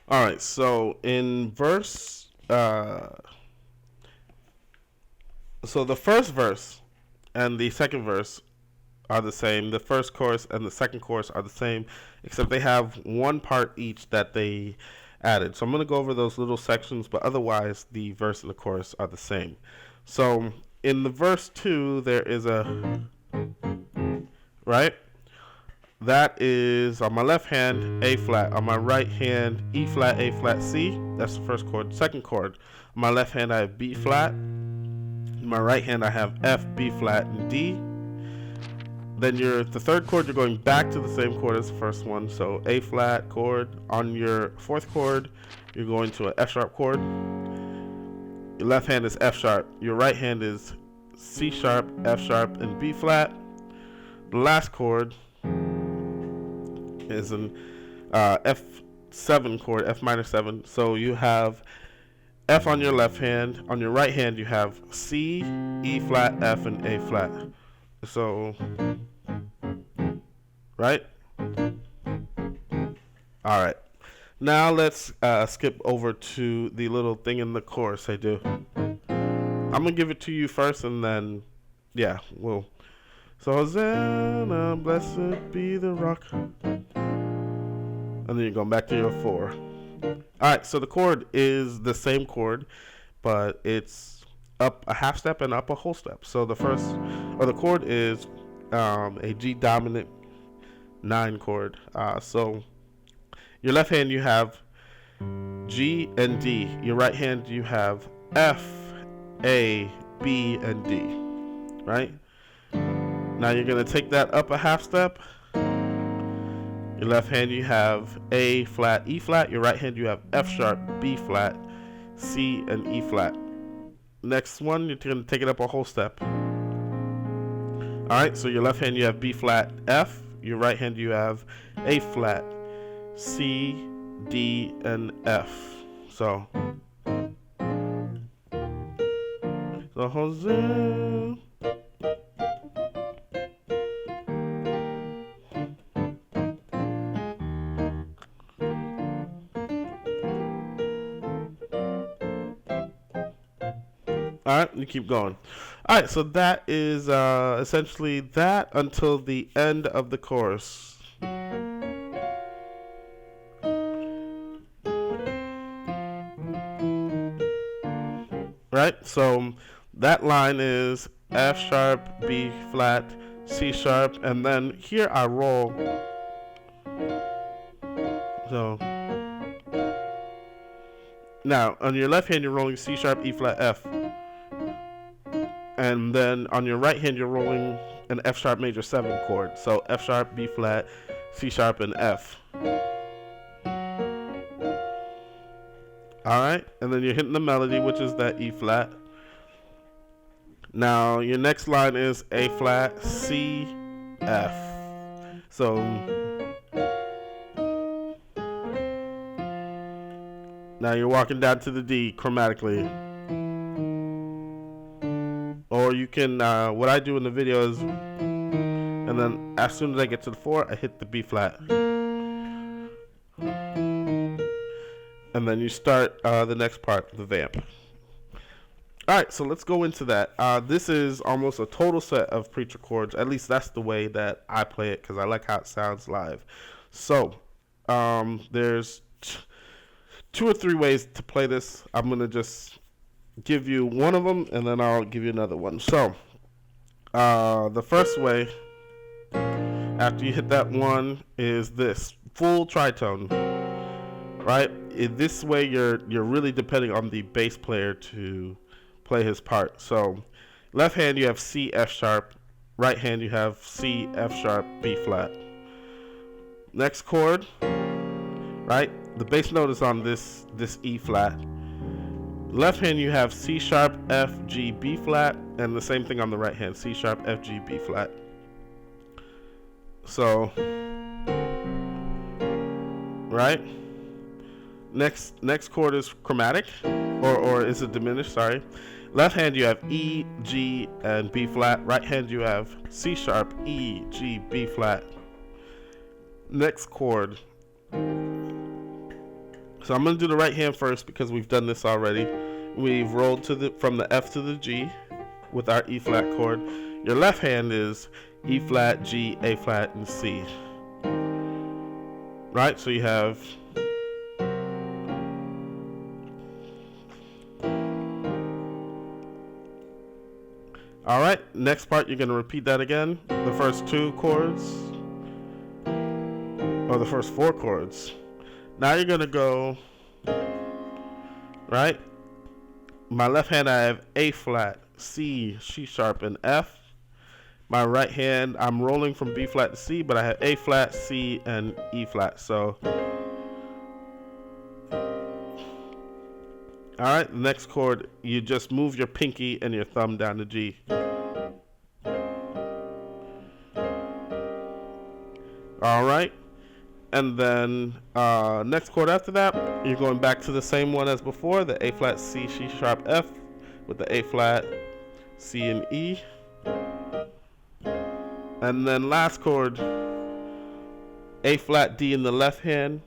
All right, so in verse, so the first verse and the second verse are the same. The first chorus and the second chorus are the same, except they have one part each that they added. So I'm going to go over those little sections, but otherwise the verse and the chorus are the same. So in the verse 2, there is a, right? That is on my left hand, A flat. On my right hand, E flat, A flat, C. That's the first chord. Second chord. On my left hand, I have B flat. On my right hand, I have F, B flat, and D. Then the third chord, you're going back to the same chord as the first one. So A flat chord. On your fourth chord, you're going to an F sharp chord. Your left hand is F sharp. Your right hand is C sharp, F sharp, and B flat. The last chord is an F7 chord, F minor 7. So you have F on your left hand. On your right hand, you have C, E flat, F, and A flat. So, right? All right. Now let's skip over to the little thing in the chorus I do. I'm going to give it to you first, and then, yeah, we'll. So, Hosanna, blessed be the rock. And then you're going back to your 4. All right, so the chord is the same chord, but it's up a half step and up a whole step. So the chord is a G dominant 9 chord. So your left hand you have G and D. Your right hand you have F, A, B, and D. Right? Now you're going to take that up a half step. Your left hand you have A flat, E flat. Your right hand you have F sharp, B flat, C, and E flat. Next one, you're going to take it up a whole step. Alright, so your left hand you have B flat, F. Your right hand you have A flat, C, D, and F. So Hosanna. All right, you keep going. All right, so that is essentially that until the end of the chorus. Right, so that line is F sharp, B flat, C sharp, and then here I roll. So now on your left hand you're rolling C sharp, E flat, F. And then on your right hand, you're rolling an F sharp major 7 chord. So F sharp, B flat, C sharp, and F. Alright, and then you're hitting the melody, which is that E flat. Now, your next line is A flat, C, F. So, now you're walking down to the D chromatically. Or you can, what I do in the video is, and then as soon as I get to the 4, I hit the B flat. And then you start the next part, the vamp. Alright, so let's go into that. This is almost a total set of preacher chords. At least that's the way that I play it, because I like how it sounds live. So, there's 2 or 3 ways to play this. I'm going to just give you one of them, and then I'll give you another one. So, the first way, after you hit that one, is this full tritone, right? In this way, you're really depending on the bass player to play his part. So, left hand you have C, F sharp. Right hand you have C, F sharp, B flat. Next chord, right? The bass note is on this E flat. Left hand you have C sharp, F, G, B flat, and the same thing on the right hand, C sharp, F, G, B flat. So, right? Next chord is chromatic, or is it diminished? Sorry. Left hand you have E, G, and B flat. Right hand you have C sharp, E, G, B flat. Next chord, So I'm going to do the right hand first because we've done this already. We've rolled from the F to the G with our E flat chord. Your left hand is E flat, G, A flat, and C. Right? So you have alright, next part you're going to repeat that again. The first two chords, or the first four chords. Now you're going to go, right? My left hand I have A flat, C, C sharp, and F. My right hand I'm rolling from B flat to C, but I have A flat, C, and E flat. So, alright, the next chord, you just move your pinky and your thumb down to G. Alright, and then next chord after that, you're going back to the same one as before, the A flat, C, C sharp, F, with the A flat, C, and E. And then last chord, A flat, D in the left hand,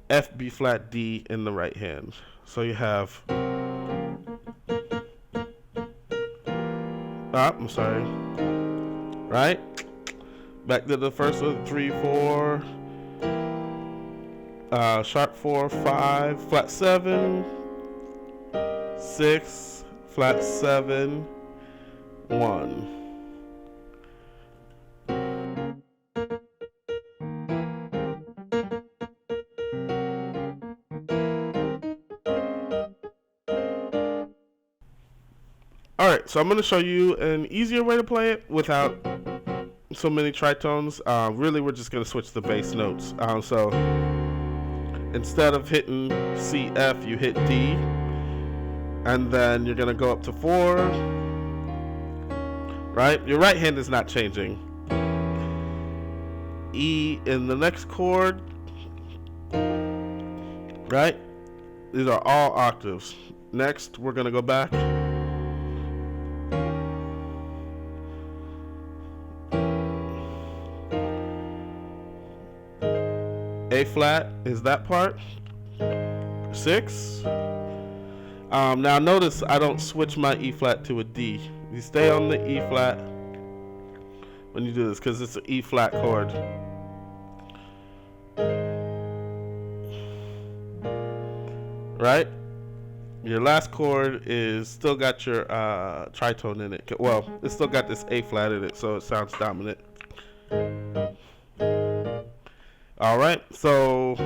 F, B flat, D in the right hand. So you have, I'm sorry, right? Back to the first one, 3, 4, sharp 4, 5, flat 7, 6, flat 7, 1. Alright, so I'm going to show you an easier way to play it without so many tritones. Really, we're just going to switch the bass notes. So instead of hitting C, F, you hit D. And then you're going to go up to 4. Right? Your right hand is not changing. E in the next chord. Right? These are all octaves. Next, we're going to go back. A flat is that part. 6. Now notice I don't switch my E flat to a D. You stay on the E flat when you do this because it's an E flat chord. Right? Your last chord is still got your tritone in it. Well, it's still got this A flat in it, so it sounds dominant. Alright, so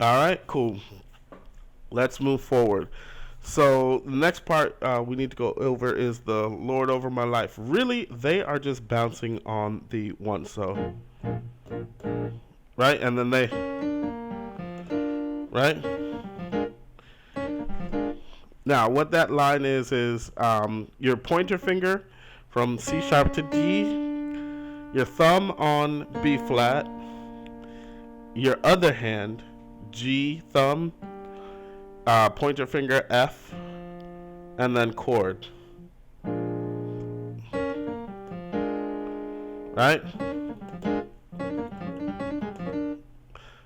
alright, cool. Let's move forward. So the next part we need to go over is the Lord Over My Life. Really, they are just bouncing on the 1. So, right, and then they, right? Now, what that line is your pointer finger from C sharp to D, your thumb on B flat, your other hand, G thumb, pointer finger F, and then chord. Right?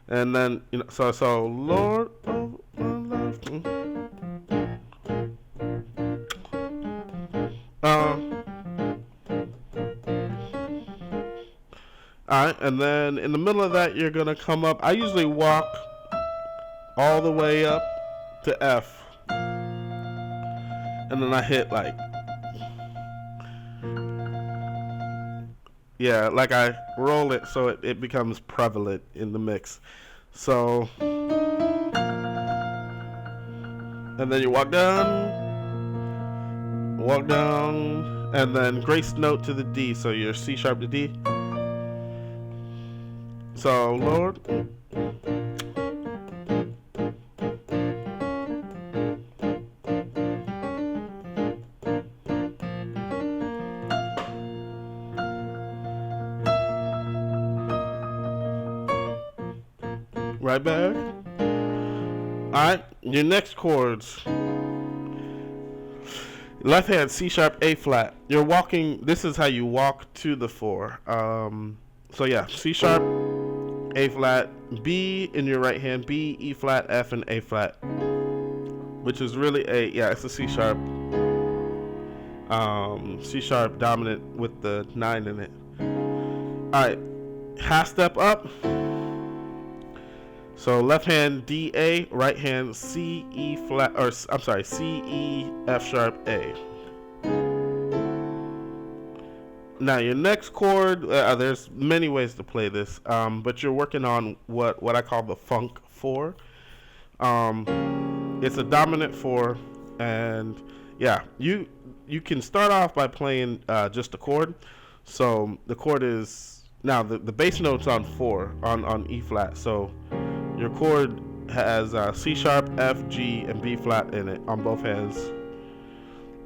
And then, so Lord of my life. Alright, and then in the middle of that, you're going to come up. I usually walk all the way up to F. And then I hit like, yeah, like I roll it so it becomes prevalent in the mix. So, and then you walk down, and then grace note to the D. So you're C sharp to D. So, Lord. Right back. Alright, your next chords Left hand C sharp A flat. You're walking. This is how you walk to the 4. So yeah, C sharp A flat, B in your right hand, B, E flat, F, and A flat, which is really it's a C sharp. C sharp dominant with the 9 in it. All right, half step up. So left hand D A, right hand C E flat, or I'm sorry, C E F sharp A. Now your next chord, there's many ways to play this, but you're working on what I call the funk 4. It's a dominant 4, and yeah, you can start off by playing just a chord. So the chord is now the bass note's on 4 on E flat. So your chord has C sharp, F, G, and B flat in it on both hands.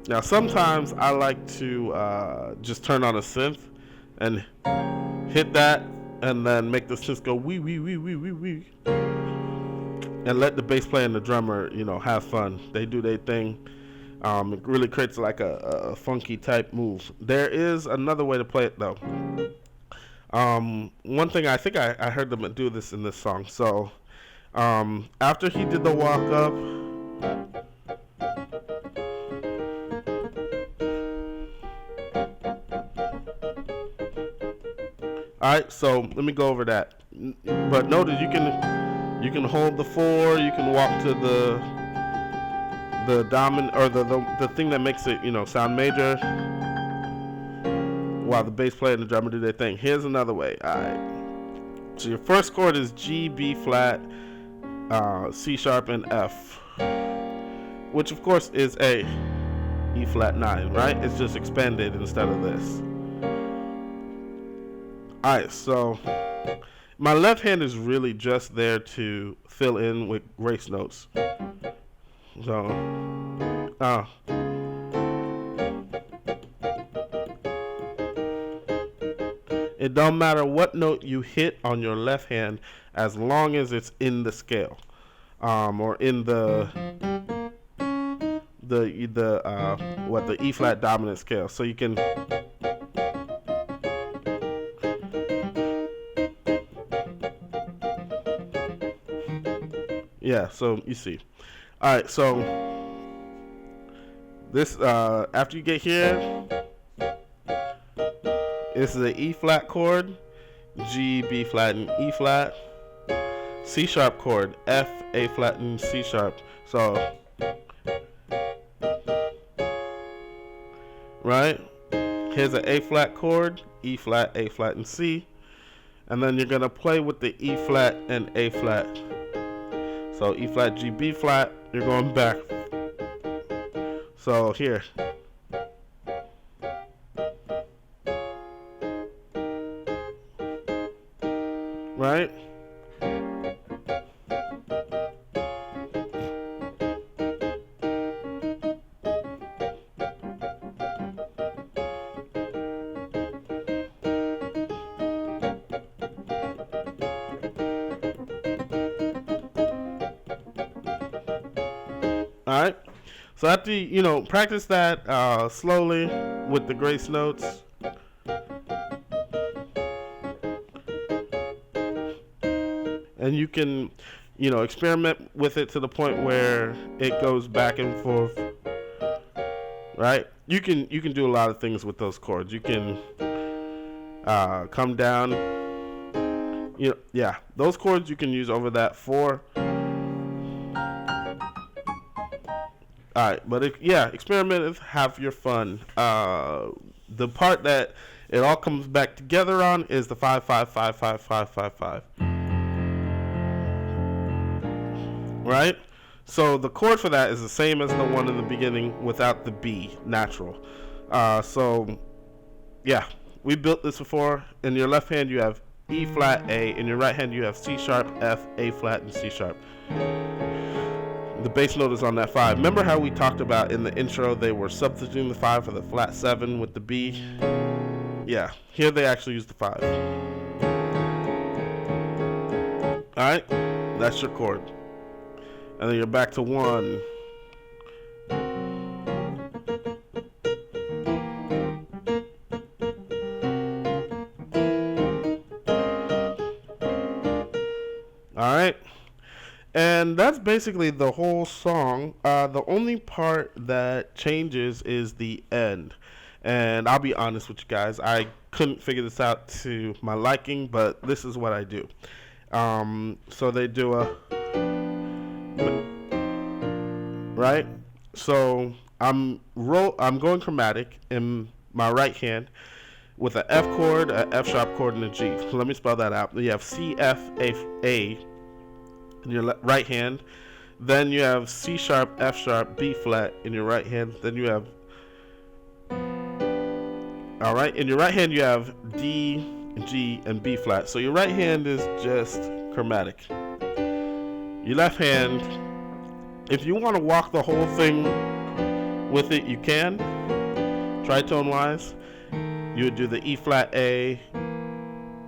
Now sometimes I like to just turn on a synth and hit that, and then make the synth go wee wee wee wee wee wee, and let the bass player and the drummer, have fun. They do their thing. It really creates like a funky type move. There is another way to play it though. One thing I think I heard them do this in this song. So after he did the walk up, alright, so let me go over that. But notice you can hold the 4, you can walk to the dominant, or the thing that makes it sound major, while the bass player and the drummer do their thing. Here's another way. Alright, so your first chord is G, B flat, C sharp, and F, which of course is a E flat 9, right? It's just expanded instead of this. Alright, so my left hand is really just there to fill in with grace notes. So, it don't matter what note you hit on your left hand as long as it's in the scale, or in the E flat dominant scale. So you can. Yeah, so you see. Alright, so this after you get here, this is an E flat chord, G, B flat, and E flat, C sharp chord, F, A flat, and C sharp. So, right? Here's an A flat chord, E flat, A flat, and C. And then you're gonna play with the E flat and A flat. So E flat, G, B flat, you're going back. So here. Right? Alright, so after you practice that slowly with the grace notes, and you can experiment with it to the point where it goes back and forth, right? You can do a lot of things with those chords. You can come down, those chords you can use over that 4. Alright, but experiment, have your fun. The part that it all comes back together on is the 5 5 5 5 5 5 5. Right? So the chord for that is the same as the one in the beginning without the B, natural. So we built this before. In your left hand you have E flat, A. In your right hand you have C sharp, F, A flat, and C sharp. The bass note is on that 5. Remember how we talked about in the intro they were substituting the 5 for the flat 7 with the B? Yeah, here they actually use the 5. Alright, that's your chord. And then you're back to 1. All right. And that's basically the whole song. The only part that changes is the end. And I'll be honest with you guys, I couldn't figure this out to my liking, but this is what I do. So they do a right. So I'm going chromatic in my right hand with an F chord, an F sharp chord, and a G. So let me spell that out. You have C, F, A in your right hand. Then you have C sharp, F sharp, B flat in your right hand. Then you have, all right, in your right hand you have D, G, and B flat. So your right hand is just chromatic. Your left hand, if you want to walk the whole thing with it, you can. Tritone wise, you would do the E flat A,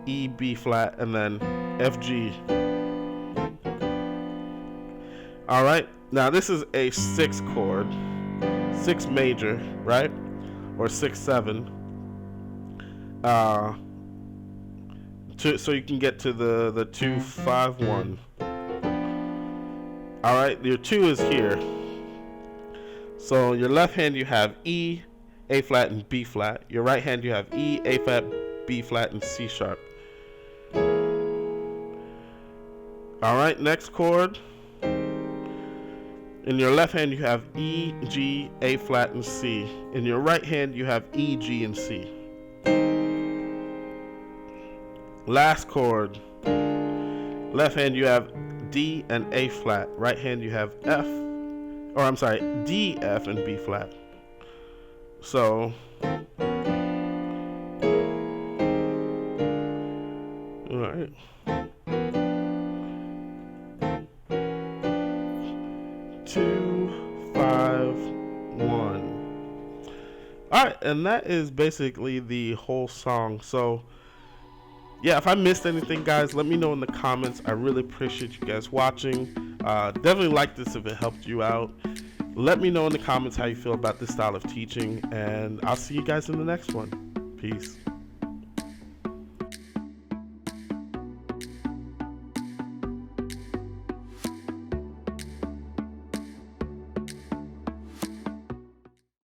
E B flat, and then F G. All right, now this is a 6 chord, 6 major, right, or 6/7. So you can get to the 2-5-1. All right, your 2 is here. So your left hand you have E, A flat, and B flat. Your right hand you have E, A flat, B flat, and C sharp. All right, next chord. In your left hand, you have E, G, A flat, and C. In your right hand, you have E, G, and C. Last chord. Left hand, you have D and A flat. Right hand, you have D, F, and B flat. So, all right. 2, 5, 1. All right, and that is basically the whole song. So yeah, if I missed anything, guys, let me know in the comments. I really appreciate you guys watching. Definitely like this if it helped you out. Let me know in the comments how you feel about this style of teaching, and I'll see you guys in the next one. Peace.